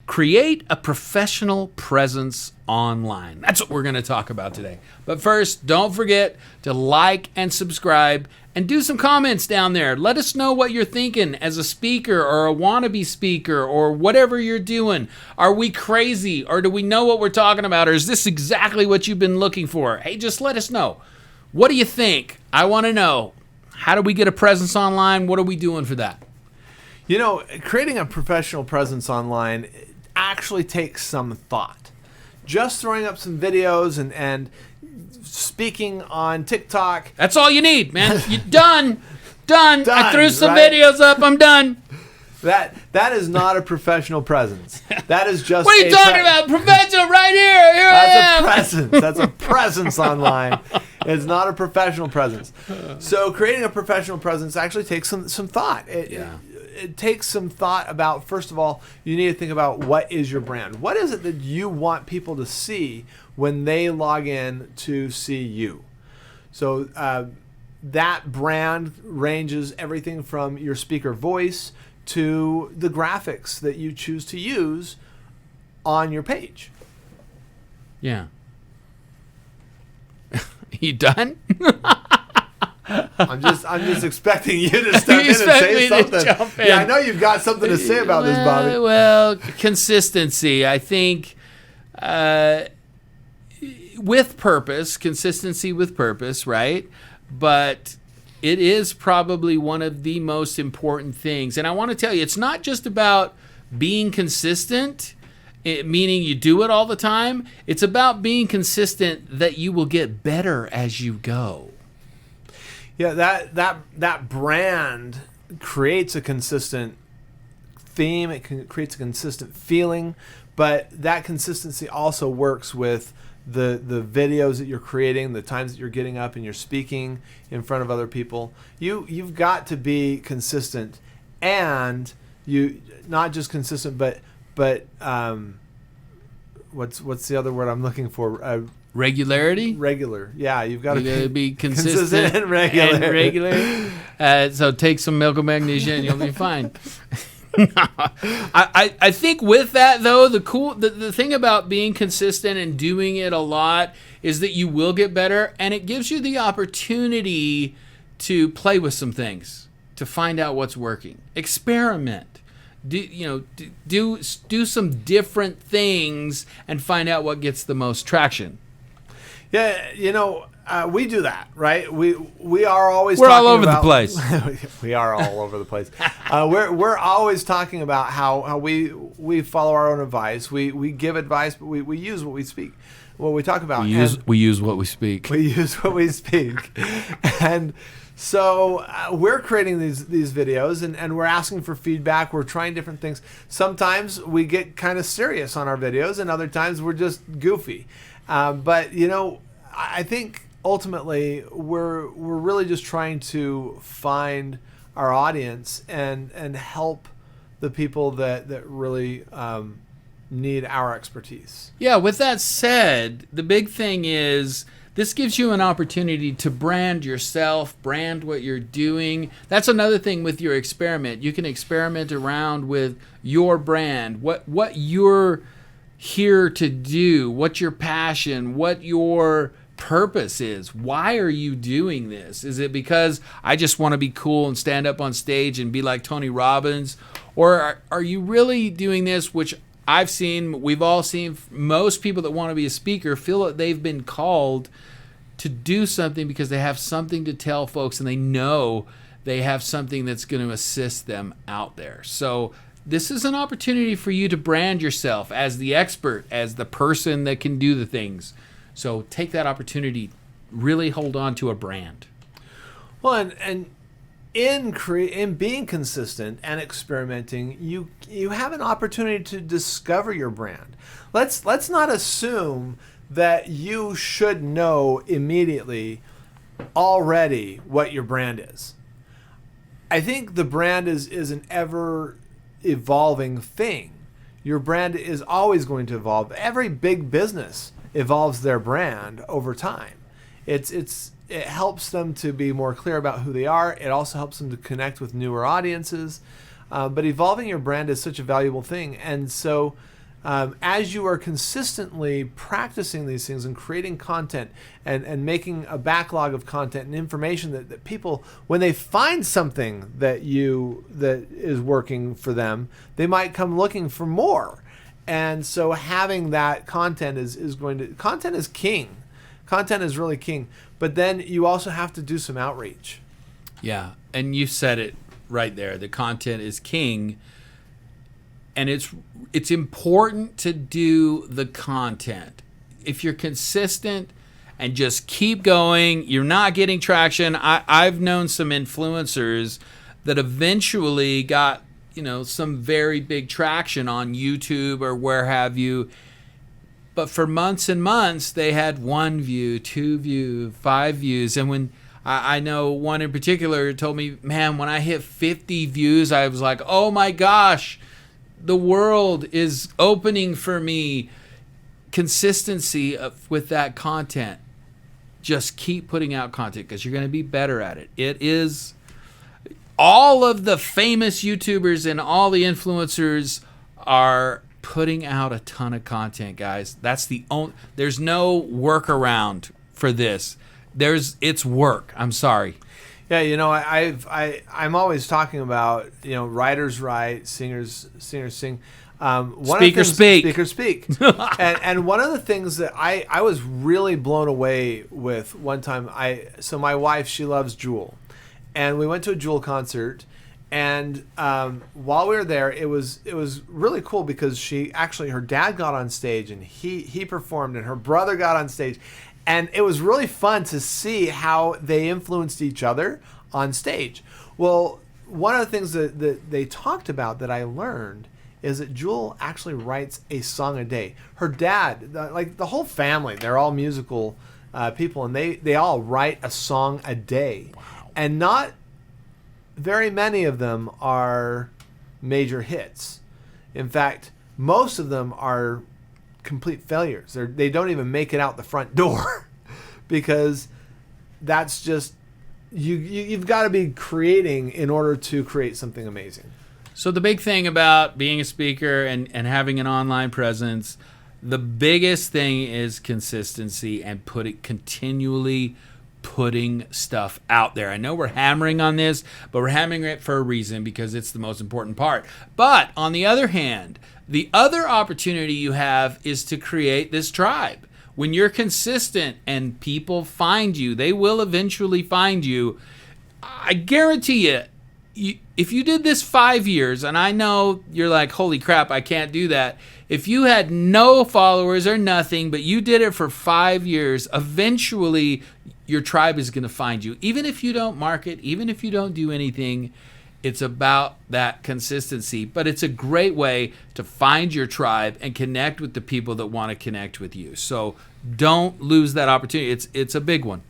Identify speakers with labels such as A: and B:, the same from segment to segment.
A: Create a professional presence online. That's what we're going to talk about today. But first, don't forget to like and subscribe and do some comments down there. Let us know what you're thinking as a speaker or a wannabe speaker or whatever you're doing. Are we crazy, or do we know what we're talking about, or is this exactly what you've been looking for? Hey, just let us know. What do you think? I want to know. How do we get a presence online? What are we doing for that?
B: You know, creating a professional presence online actually takes some thought. Just throwing up some videos and speaking on TikTok.
A: That's all you need, man. You're done. I threw some
B: right?
A: videos up. I'm done.
B: That is not a professional presence. That is just.
A: What are you talking about? Professional right here. Here I am.
B: That's a presence. That's a presence online. It's not a professional presence. So creating a professional presence actually takes some thought. It takes some thought about, first of all, you need to think about what is your brand. What is it that you want people to see when they log in to see you? So that brand ranges everything from your speaker voice to the graphics that you choose to use on your page.
A: Yeah. You done?
B: I'm just expecting you to step in and say something. Yeah, I know you've got something to say about this, Bobby.
A: Well, consistency. I think with purpose, consistency with purpose, right? But it is probably one of the most important things. And I want to tell you, it's not just about being consistent, meaning you do it all the time. It's about being consistent that you will get better as you go.
B: Yeah, that brand creates a consistent theme. It creates a consistent feeling, but that consistency also works with the videos that you're creating, the times that you're getting up and you're speaking in front of other people. You've got to be consistent, and you not just consistent, but what's the other word I'm looking for?
A: Regularity?
B: Regular. Yeah, you've got to
A: be consistent
B: and regular.
A: So take some milk of magnesia and you'll be fine. I think with that, though, the thing about being consistent and doing it a lot is that you will get better, and it gives you the opportunity to play with some things, to find out what's working. Experiment. Do some different things and find out what gets the most traction.
B: Yeah, we do that, right? We are always.
A: We're all over the place.
B: We are all over the place. We're always talking about how we follow our own advice. We give advice, but we use what we speak, what we talk about.
A: We use what we speak.
B: We use what we speak, and so we're creating these videos, and we're asking for feedback. We're trying different things. Sometimes we get kind of serious on our videos, and other times we're just goofy. But I think ultimately we're really just trying to find our audience and help the people that really need our expertise.
A: Yeah. With that said, the big thing is this gives you an opportunity to brand yourself, brand what you're doing. That's another thing with your experiment. You can experiment around with your brand, what you're here to do, what's your passion, what your purpose is. Why are you doing this? Is it because I just want to be cool and stand up on stage and be like Tony Robbins? Or are you really doing this, which I've seen, we've all seen, most people that want to be a speaker feel that they've been called to do something because they have something to tell folks and they know they have something that's going to assist them out there. So this is an opportunity for you to brand yourself as the expert, as the person that can do the things. So take that opportunity, really hold on to a brand.
B: Well, and in being consistent and experimenting, you have an opportunity to discover your brand. Let's not assume that you should know immediately already what your brand is. I think the brand is an ever evolving thing. Your brand is always going to evolve. Every big business evolves their brand over time. It helps them to be more clear about who they are. It also helps them to connect with newer audiences. But evolving your brand is such a valuable thing. And so as you are consistently practicing these things and creating content and making a backlog of content and information that people, when they find something that is working for them, they might come looking for more. And so having that content content is king. Content is really king. But then you also have to do some outreach.
A: Yeah, and you said it right there. The content is king. And it's important to do the content. If you're consistent and just keep going, you're not getting traction. I've known some influencers that eventually got, some very big traction on YouTube or where have you. But for months and months, they had 1 view, 2 views, 5 views. And when I know one in particular told me, man, when I hit 50 views, I was like, oh my gosh, the world is opening for me. Consistency with that content. Just keep putting out content because you're going to be better at it. It is all of the famous YouTubers and all the influencers are putting out a ton of content, guys. There's no workaround for this. It's work. I'm sorry.
B: Yeah, I'm always talking about, writers write, singers sing.
A: Speakers speak.
B: Speakers speak. and one of the things that I was really blown away with one time, so my wife, she loves Jewel. And we went to a Jewel concert. And while we were there, it was really cool because her dad got on stage and he performed, and her brother got on stage. And it was really fun to see how they influenced each other on stage. Well, one of the things that they talked about that I learned is that Jewel actually writes a song a day. Her dad, the whole family, they're all musical people, and they all write a song a day. Wow. And not very many of them are major hits. In fact, most of them are complete failures. They don't even make it out the front door because that's just you've got to be creating in order to create something amazing.
A: So the big thing about being a speaker and having an online presence, the biggest thing is consistency and continually putting stuff out there. I know we're hammering on this, but we're hammering it for a reason because it's the most important part. But on the other hand, the other opportunity you have is to create this tribe. When you're consistent and people find you, they will eventually find you. I guarantee you, if you did this 5 years, and I know you're like, holy crap, I can't do that. If you had no followers or nothing, but you did it for 5 years, eventually your tribe is going to find you. Even if you don't market, even if you don't do anything, it's about that consistency. But it's a great way to find your tribe and connect with the people that want to connect with you. So don't lose that opportunity. It's a big one.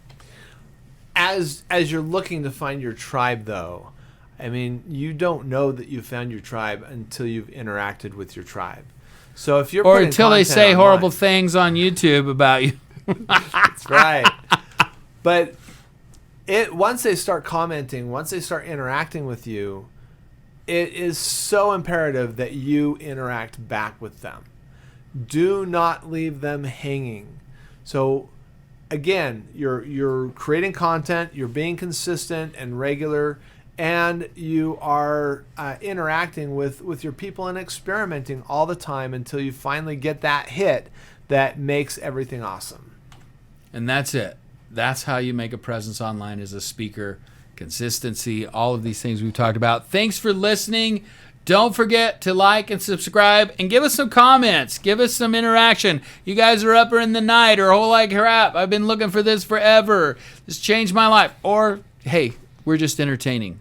B: As you're looking to find your tribe, though, I mean, you don't know that you've found your tribe until you've interacted with your tribe. So if you're
A: or until they say
B: online,
A: horrible things on YouTube about you.
B: That's right. But once they start commenting, once they start interacting with you, it is so imperative that you interact back with them. Do not leave them hanging. So again, you're creating content, you're being consistent and regular, and you are interacting with your people and experimenting all the time until you finally get that hit that makes everything awesome.
A: And that's it. That's how you make a presence online as a speaker. Consistency, all of these things we've talked about. Thanks for listening. Don't forget to like and subscribe and give us some comments. Give us some interaction. You guys are up in the night or holy crap, I've been looking for this forever. This changed my life. Or, hey, we're just entertaining.